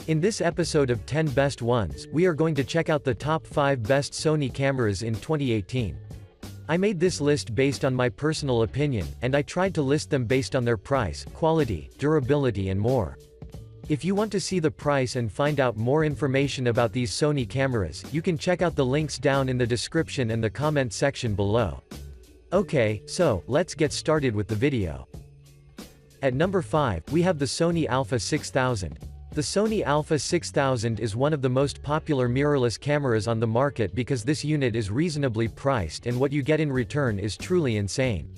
In this episode of 10 Best Ones, we are going to check out the top 5 best Sony cameras in 2018. I made this list based on my personal opinion, and I tried to list them based on their price, quality, durability and more. If you want to see the price and find out more information about these Sony cameras, you can check out the links down in the description and the comment section below. Okay, so, let's get started with the video. At number 5, we have the Sony Alpha 6000. The Sony Alpha 6000 is one of the most popular mirrorless cameras on the market because this unit is reasonably priced and what you get in return is truly insane.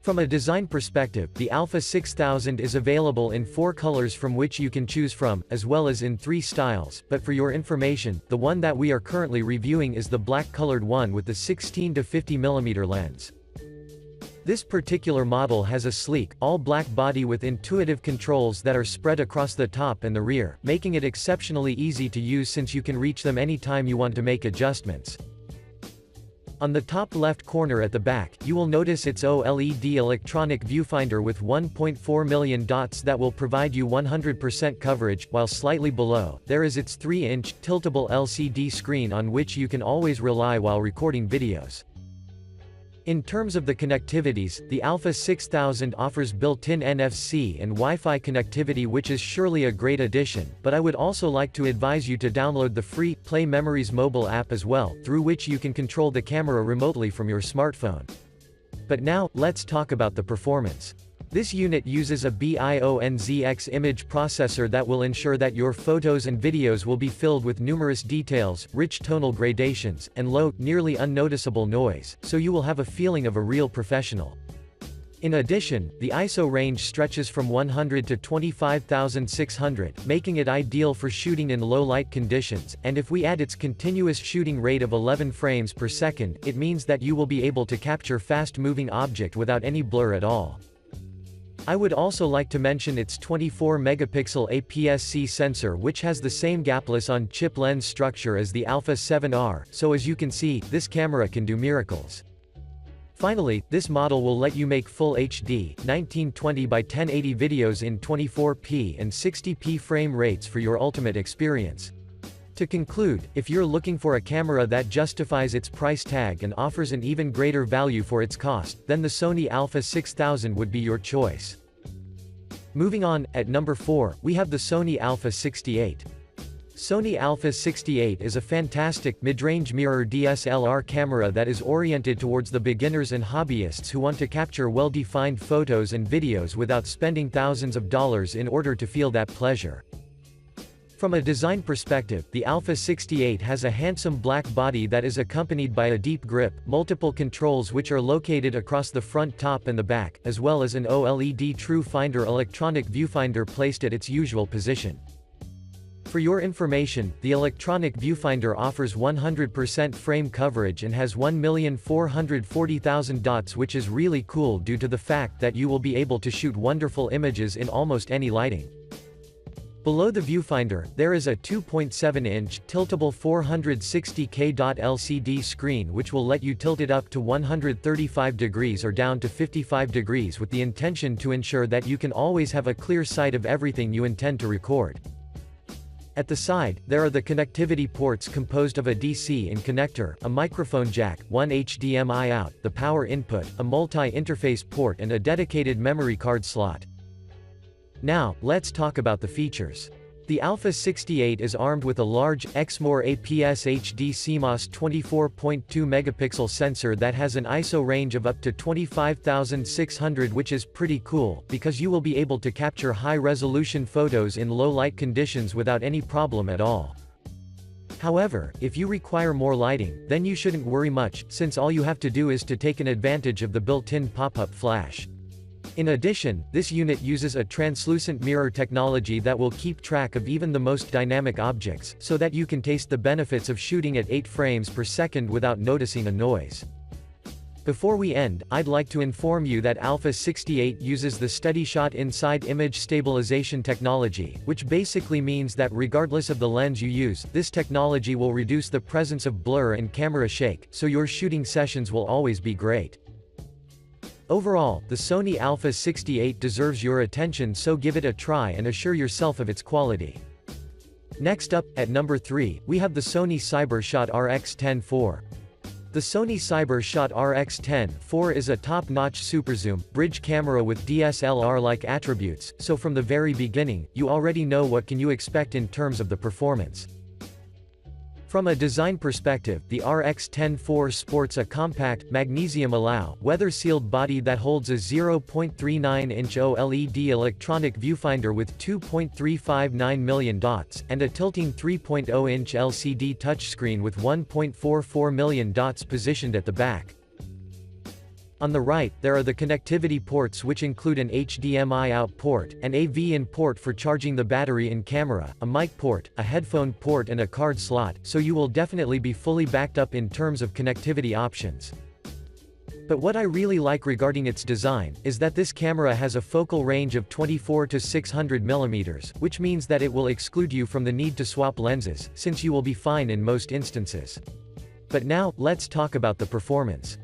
From a design perspective, the Alpha 6000 is available in 4 colors from which you can choose from, as well as in 3 styles, but for your information, the one that we are currently reviewing is the black-colored one with the 16 to 50mm lens. This particular model has a sleek, all-black body with intuitive controls that are spread across the top and the rear, making it exceptionally easy to use since you can reach them anytime you want to make adjustments. On the top left corner at the back, you will notice its OLED electronic viewfinder with 1.4 million dots that will provide you 100% coverage, while slightly below, there is its 3-inch, tiltable LCD screen on which you can always rely while recording videos. In terms of the connectivities, the Alpha 6000 offers built-in NFC and Wi-Fi connectivity, which is surely a great addition, but I would also like to advise you to download the free Play Memories mobile app as well, through which you can control the camera remotely from your smartphone. But now, let's talk about the performance. This unit uses a BIONZX image processor that will ensure that your photos and videos will be filled with numerous details, rich tonal gradations, and low, nearly unnoticeable noise, so you will have a feeling of a real professional. In addition, the ISO range stretches from 100 to 25,600, making it ideal for shooting in low-light conditions, and if we add its continuous shooting rate of 11 frames per second, it means that you will be able to capture fast-moving object without any blur at all. I would also like to mention its 24-megapixel APS-C sensor, which has the same gapless on-chip lens structure as the Alpha 7R, so as you can see, this camera can do miracles. Finally, this model will let you make full HD, 1920 by 1080 videos in 24p and 60p frame rates for your ultimate experience. To conclude, if you're looking for a camera that justifies its price tag and offers an even greater value for its cost, then the Sony Alpha 6000 would be your choice. Moving on, at number 4, we have the Sony Alpha 68. Sony Alpha 68 is a fantastic mid-range mirror DSLR camera that is oriented towards the beginners and hobbyists who want to capture well-defined photos and videos without spending thousands of dollars in order to feel that pleasure. From a design perspective, the Alpha 68 has a handsome black body that is accompanied by a deep grip, multiple controls which are located across the front, top and the back, as well as an OLED True Finder electronic viewfinder placed at its usual position. For your information, the electronic viewfinder offers 100% frame coverage and has 1,440,000 dots, which is really cool due to the fact that you will be able to shoot wonderful images in almost any lighting. Below the viewfinder, there is a 2.7-inch, tiltable 460K LCD screen which will let you tilt it up to 135 degrees or down to 55 degrees with the intention to ensure that you can always have a clear sight of everything you intend to record. At the side, there are the connectivity ports composed of a DC-in connector, a microphone jack, one HDMI out, the power input, a multi-interface port and a dedicated memory card slot. Now, let's talk about the features. The Alpha 68 is armed with a large, Exmor APS HD CMOS 24.2 megapixel sensor that has an ISO range of up to 25,600, which is pretty cool, because you will be able to capture high-resolution photos in low-light conditions without any problem at all. However, if you require more lighting, then you shouldn't worry much, since all you have to do is to take an advantage of the built-in pop-up flash. In addition, this unit uses a translucent mirror technology that will keep track of even the most dynamic objects, so that you can taste the benefits of shooting at 8 frames per second without noticing a noise. Before we end, I'd like to inform you that Alpha 68 uses the SteadyShot inside image stabilization technology, which basically means that regardless of the lens you use, this technology will reduce the presence of blur and camera shake, so your shooting sessions will always be great. Overall, the Sony Alpha 68 deserves your attention, so give it a try and assure yourself of its quality. Next up, at number 3, we have the Sony CyberShot RX10 IV. The Sony CyberShot RX10 IV is a top-notch superzoom, bridge camera with DSLR-like attributes, so from the very beginning, you already know what can you expect in terms of the performance. From a design perspective, the RX10 IV sports a compact, magnesium-alloy, weather-sealed body that holds a 0.39-inch OLED electronic viewfinder with 2.359 million dots, and a tilting 3.0-inch LCD touchscreen with 1.44 million dots positioned at the back. On the right, there are the connectivity ports, which include an HDMI out port, an AV in port for charging the battery in camera, a mic port, a headphone port and a card slot, so you will definitely be fully backed up in terms of connectivity options. But what I really like regarding its design, is that this camera has a focal range of 24 to 600 mm, which means that it will exclude you from the need to swap lenses, since you will be fine in most instances. But now, let's talk about the performance.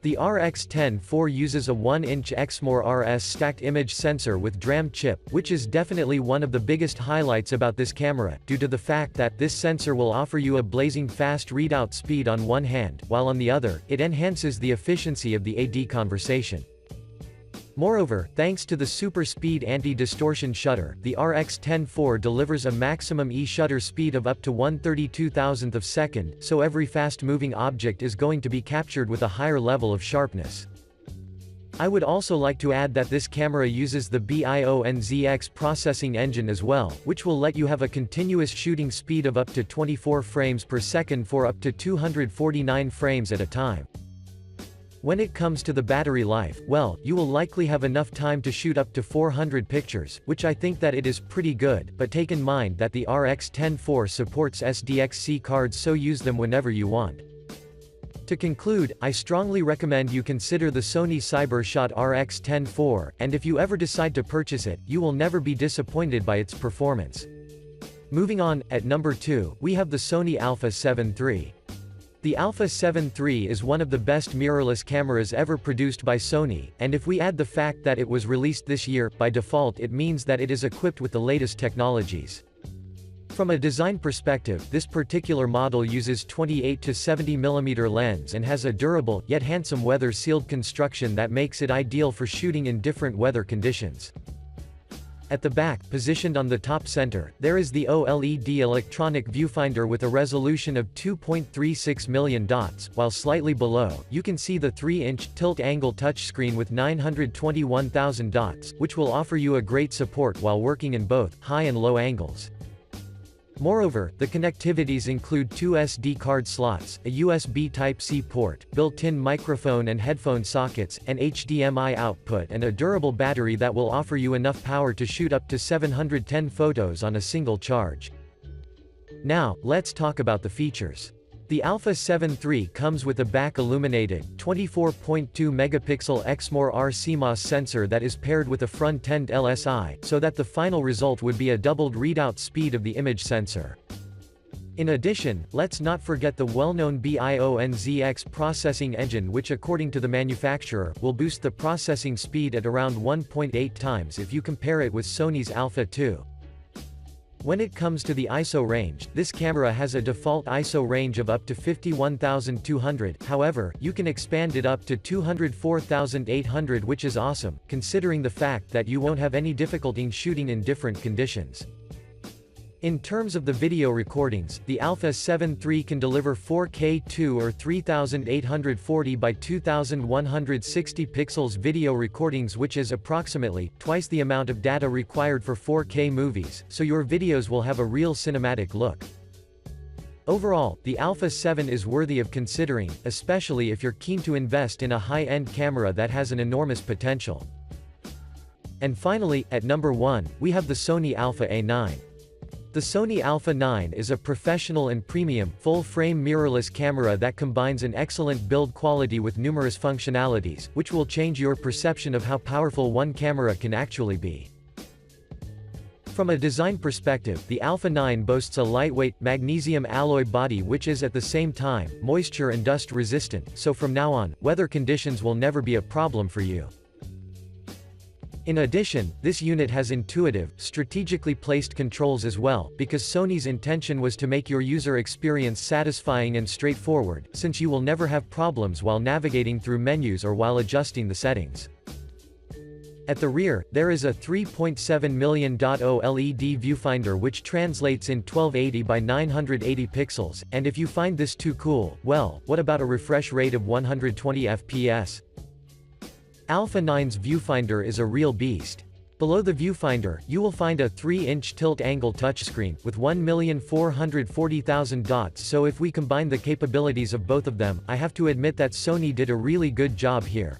The RX10 IV uses a 1-inch Exmor RS stacked image sensor with DRAM chip, which is definitely one of the biggest highlights about this camera, due to the fact that this sensor will offer you a blazing fast readout speed on one hand, while on the other, it enhances the efficiency of the AD conversation. Moreover, thanks to the super speed anti-distortion shutter, the RX10 IV delivers a maximum e-shutter speed of up to 1/32,000th of a second, so every fast-moving object is going to be captured with a higher level of sharpness. I would also like to add that this camera uses the BIONZX processing engine as well, which will let you have a continuous shooting speed of up to 24 frames per second for up to 249 frames at a time. When it comes to the battery life, well, you will likely have enough time to shoot up to 400 pictures, which I think that it is pretty good, but take in mind that the RX10 IV supports SDXC cards, so use them whenever you want. To conclude, I strongly recommend you consider the Sony CyberShot RX10 IV, and if you ever decide to purchase it, you will never be disappointed by its performance. Moving on, at number 2, we have the Sony Alpha A9 III. The Alpha A9 III is one of the best mirrorless cameras ever produced by Sony, and if we add the fact that it was released this year, by default it means that it is equipped with the latest technologies. From a design perspective, this particular model uses 28 to 70 mm lens and has a durable, yet handsome weather-sealed construction that makes it ideal for shooting in different weather conditions. At the back, positioned on the top center, there is the OLED electronic viewfinder with a resolution of 2.36 million dots, while slightly below, you can see the 3-inch tilt-angle touchscreen with 921,000 dots, which will offer you a great support while working in both high and low angles. Moreover, the connectivities include 2 SD card slots, a USB Type-C port, built-in microphone and headphone sockets, an HDMI output and a durable battery that will offer you enough power to shoot up to 710 photos on a single charge. Now, let's talk about the features. The Alpha A9 III comes with a back-illuminated, 24.2 megapixel Exmor R CMOS sensor that is paired with a front-end LSI, so that the final result would be a doubled readout speed of the image sensor. In addition, let's not forget the well-known BIONZX processing engine, which according to the manufacturer, will boost the processing speed at around 1.8 times if you compare it with Sony's Alpha II. When it comes to the ISO range, this camera has a default ISO range of up to 51,200, however, you can expand it up to 204,800, which is awesome, considering the fact that you won't have any difficulty shooting in different conditions. In terms of the video recordings, the Alpha A9 III can deliver 4K 2 or 3840 by 2160 pixels video recordings, which is approximately twice the amount of data required for 4K movies, so your videos will have a real cinematic look. Overall, the Alpha A9 is worthy of considering, especially if you're keen to invest in a high-end camera that has an enormous potential. And finally, at number 1, we have the Sony Alpha A9. The Sony Alpha A9 is a professional and premium, full-frame mirrorless camera that combines an excellent build quality with numerous functionalities, which will change your perception of how powerful one camera can actually be. from a design perspective, the Alpha 9 boasts a lightweight, magnesium alloy body which is at the same time, moisture and dust resistant, so from now on, weather conditions will never be a problem for you. In addition, this unit has intuitive, strategically placed controls as well, because Sony's intention was to make your user experience satisfying and straightforward, since you will never have problems while navigating through menus or while adjusting the settings. At the rear, there is a 3.7 million OLED viewfinder which translates in 1280 by 980 pixels, and if you find this too cool, well, what about a refresh rate of 120 FPS? Alpha 9's viewfinder is a real beast. Below the viewfinder, you will find a 3-inch tilt-angle touchscreen, with 1,440,000 dots, so if we combine the capabilities of both of them, I have to admit that Sony did a really good job here.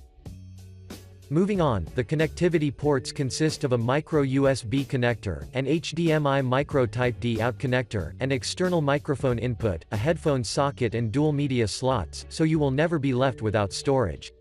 Moving on, the connectivity ports consist of a micro USB connector, an HDMI micro Type D out connector, an external microphone input, a headphone socket and dual media slots, so you will never be left without storage.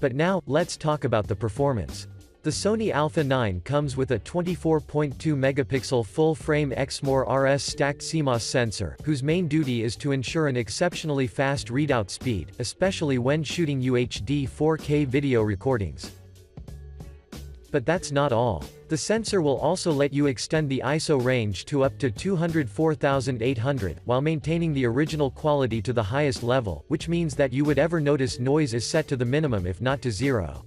But now, let's talk about the performance. The Sony Alpha 9 comes with a 24.2 megapixel full-frame XMOR RS stacked CMOS sensor, whose main duty is to ensure an exceptionally fast readout speed, especially when shooting UHD 4K video recordings. But that's not all. The sensor will also let you extend the ISO range to up to 204,800, while maintaining the original quality to the highest level, which means that you would ever notice noise is set to the minimum if not to zero.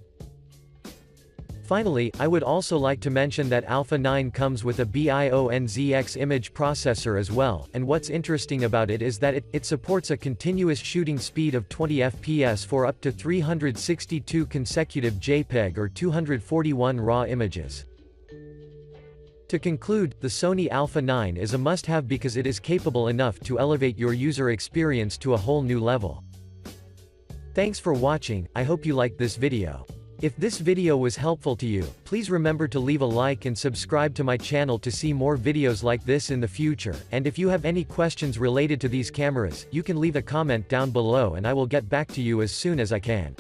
Finally, I would also like to mention that Alpha 9 comes with a BIONZX image processor as well, and what's interesting about it is that it supports a continuous shooting speed of 20 FPS for up to 362 consecutive JPEG or 241 RAW images. To conclude, the Sony Alpha 9 is a must-have because it is capable enough to elevate your user experience to a whole new level. Thanks for watching, I hope you liked this video. If this video was helpful to you, please remember to leave a like and subscribe to my channel to see more videos like this in the future, and if you have any questions related to these cameras, you can leave a comment down below and I will get back to you as soon as I can.